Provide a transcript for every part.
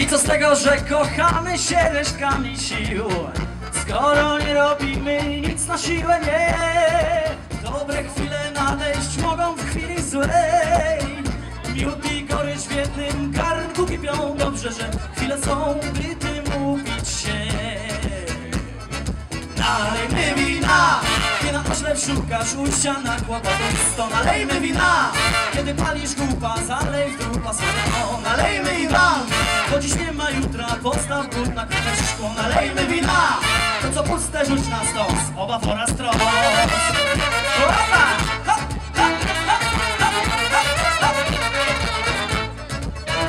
I co z tego, że kochamy się resztkami sił, skoro nie robimy nic na siłę, nie. Dobre chwile nadejść mogą w chwili złej. Miód i gorycz w jednym garnku kipią. Dobrze, że chwile są, by tym upić się. Nalejmy wina, kiedy na oślep szukasz ujścia na kłopotów. Nalejmy wina, kiedy palisz głupa, zalej w trupa słowo. Nalejmy wina, bo dziś nie ma jutra, postaw but na krzywe szkło. Nalejmy wina, to co puste rzuć na stos, obaw oraz trosk.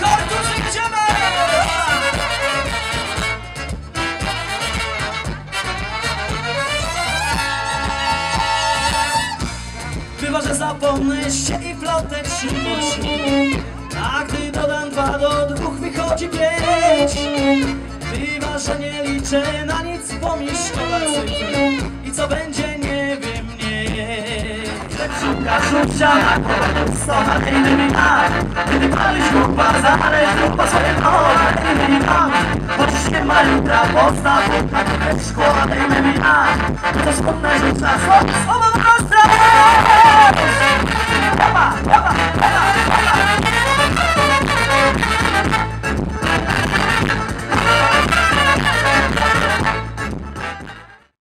Kortuszy, jedziemy! Bywa, że zapomnę się i flotę trzymoci, a gdy dodam 2 do 2 wychodzi 5. Bywa, że nie liczę na nic, bo mi szkoda cyfry. I co będzie, nie wiem, nie. Szukasz rzucia na głowę, nalejmy wina, kiedy palisz głupa, zalej grupa swoje nalejmy wina, bo dziś nie ma jutra, postaw na krzywe szkło. Nalejmy wina, to smutne rzuć na słowo, słowo w rozdraż.